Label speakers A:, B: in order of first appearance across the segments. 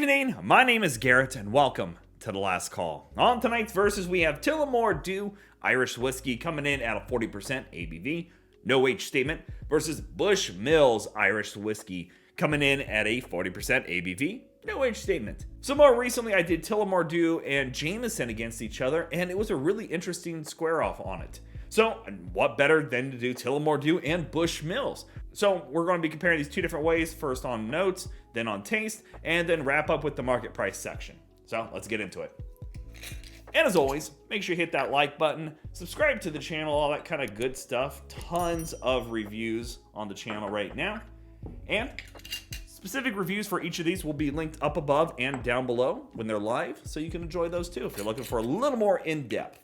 A: evening, my name is Garrett and welcome to The Last Call. On tonight's verses we have Tullamore Dew Irish Whiskey coming in at a 40% ABV, no age statement, versus Bushmills Irish Whiskey coming in at a 40% ABV, no age statement. So more recently I did Tullamore Dew and Jameson against each other and it was a really interesting square off on it. So what better than to do Tullamore Dew and Bushmills? So we're going to be comparing these two different ways, first on notes, then on taste, and then wrap up with the market price section. So let's get into it. And as always, make sure you hit that like button, subscribe to the channel, all that kind of good stuff. Tons of reviews on the channel right now. And specific reviews for each of these will be linked up above and down below when they're live, so you can enjoy those too if you're looking for a little more in-depth.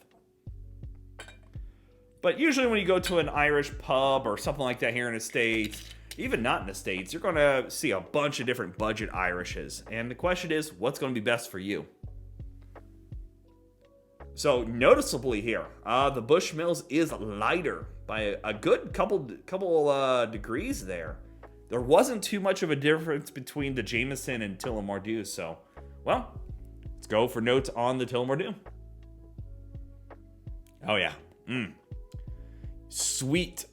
A: But usually when you go to an Irish pub or something like that here in the States, even not in the States, you're going to see a bunch of different budget Irishes. And the question is, what's going to be best for you? So noticeably here, the Bushmills is lighter by a good couple degrees there. There wasn't too much of a difference between the Jameson and Tullamore Dew. So, well, let's go for notes on the Tullamore Dew. Oh yeah. Sweet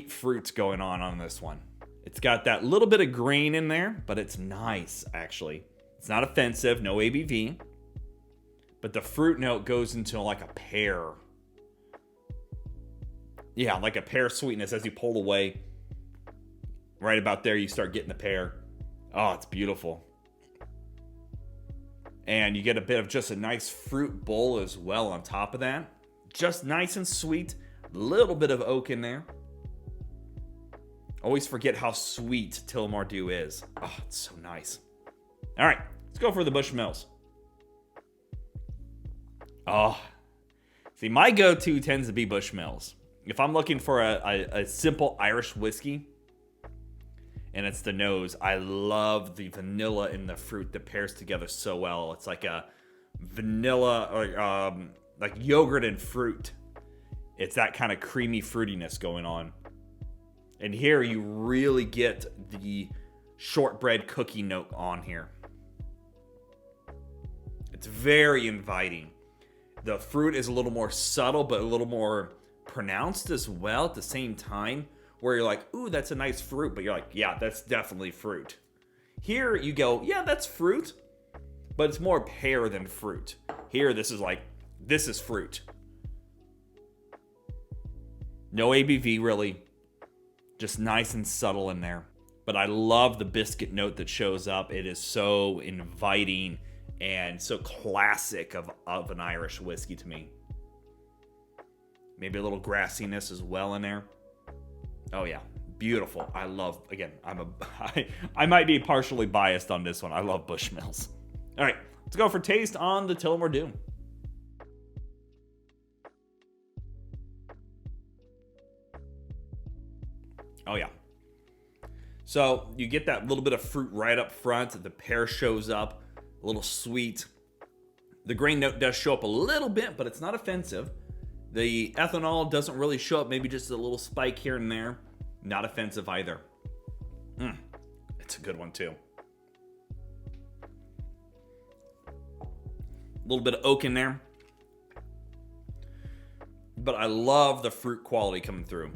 A: fruit going on this one. It's got that little bit of grain in there, but it's nice, actually. It's not offensive, no ABV. But the fruit note goes into like a pear. Yeah, like a pear sweetness as you pull away. Right about there, you start getting the pear. Oh, it's beautiful. And you get a bit of just a nice fruit bowl as well on top of that. Just nice and sweet. Little bit of oak in there. Always forget how sweet Tullamore Dew is. Oh, it's so nice. All right, let's go for the Bushmills. Oh, see, my go-to tends to be Bushmills. If I'm looking for a simple Irish whiskey, and it's the nose, I love the vanilla in the fruit that pairs together so well. It's like a vanilla, or like yogurt and fruit. It's that kind of creamy fruitiness going on. And here you really get the shortbread cookie note on here. It's very inviting. The fruit is a little more subtle, but a little more pronounced as well at the same time. Where you're like, ooh, that's a nice fruit. But you're like, yeah, that's definitely fruit. Here you go, yeah, that's fruit. But it's more pear than fruit. Here, this is fruit. No ABV, really. Just nice and subtle in there. But I love the biscuit note that shows up. It is so inviting and so classic of an Irish whiskey to me. Maybe a little grassiness as well in there. Oh yeah, beautiful. I love, again, I might be partially biased on this one. I love Bushmills. All right, let's go for taste on the Tullamore Dew. Oh yeah. So you get that little bit of fruit right up front. The pear shows up, a little sweet. The grain note does show up a little bit, but it's not offensive. The ethanol doesn't really show up, maybe just a little spike here and there. Not offensive either. It's a good one too. A little bit of oak in there. But I love the fruit quality coming through.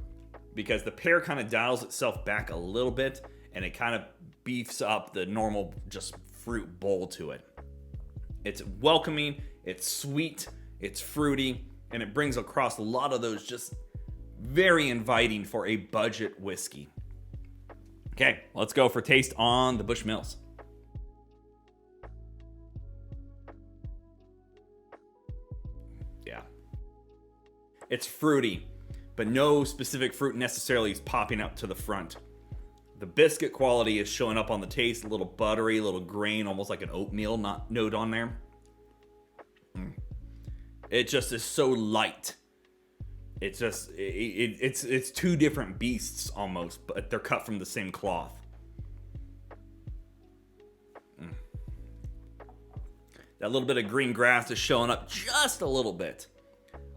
A: Because the pear kind of dials itself back a little bit and it kind of beefs up the normal just fruit bowl to it. It's welcoming, it's sweet, it's fruity, and it brings across a lot of those just very inviting for a budget whiskey. Okay, let's go for taste on the Bushmills. Yeah. It's fruity, but no specific fruit necessarily is popping up to the front. The biscuit quality is showing up on the taste, a little buttery, a little grain, almost like an oatmeal note on there. It just is so light. It's just, it's two different beasts almost, but they're cut from the same cloth. That little bit of green grass is showing up just a little bit.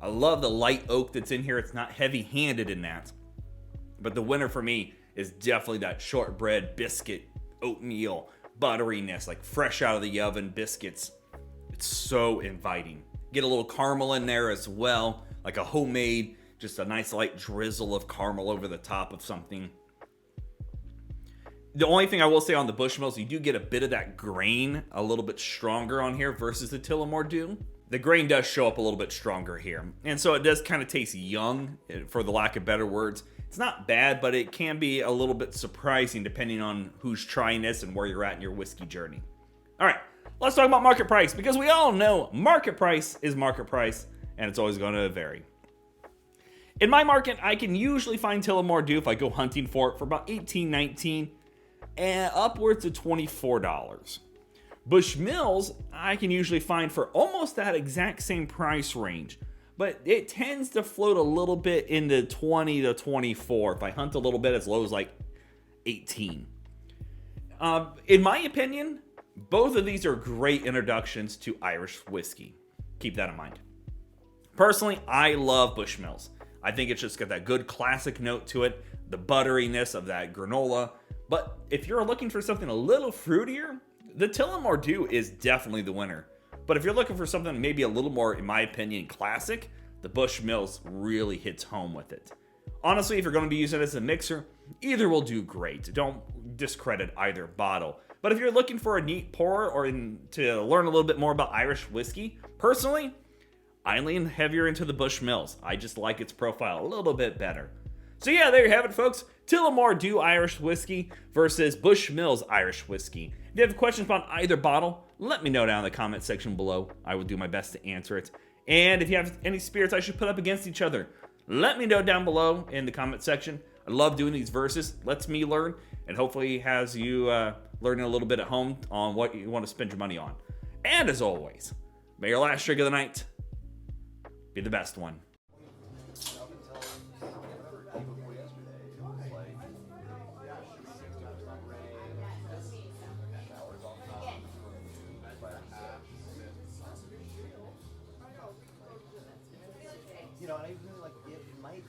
A: I love the light oak that's in here. It's not heavy-handed in that. But the winner for me is definitely that shortbread, biscuit, oatmeal, butteriness, like fresh out of the oven biscuits. It's so inviting. Get a little caramel in there as well, like a homemade, just a nice light drizzle of caramel over the top of something. The only thing I will say on the Bushmills, you do get a bit of that grain a little bit stronger on here versus the Tullamore do. The grain does show up a little bit stronger here. And so it does kind of taste young, for the lack of better words. It's not bad, but it can be a little bit surprising depending on who's trying this and where you're at in your whiskey journey. All right, let's talk about market price, because we all know market price is market price, and it's always going to vary. In my market, I can usually find Tullamore Dew if I go hunting for it for about $18, $19, and upwards of $24. Bushmills, I can usually find for almost that exact same price range, but it tends to float a little bit into 20 to 24. If I hunt a little bit, as low as like 18. In my opinion, both of these are great introductions to Irish whiskey. Keep that in mind. Personally, I love Bushmills. I think it's just got that good classic note to it, the butteriness of that granola. But if you're looking for something a little fruitier, the Tullamore Dew is definitely the winner. But if you're looking for something maybe a little more, in my opinion, classic, the Bushmills really hits home with it. Honestly, if you're going to be using it as a mixer, either will do great. Don't discredit either bottle. But if you're looking for a neat pour or to learn a little bit more about Irish whiskey, personally, I lean heavier into the Bushmills. I just like its profile a little bit better. So yeah, there you have it, folks. Tullamore Dew Irish Whiskey versus Bushmills Irish Whiskey. If you have questions about either bottle, let me know down in the comment section below. I will do my best to answer it. And if you have any spirits I should put up against each other, let me know down below in the comment section. I love doing these verses. Lets me learn, and hopefully has you learning a little bit at home on what you want to spend your money on. And as always, may your last drink of the night be the best one.
B: You know, and I really like it might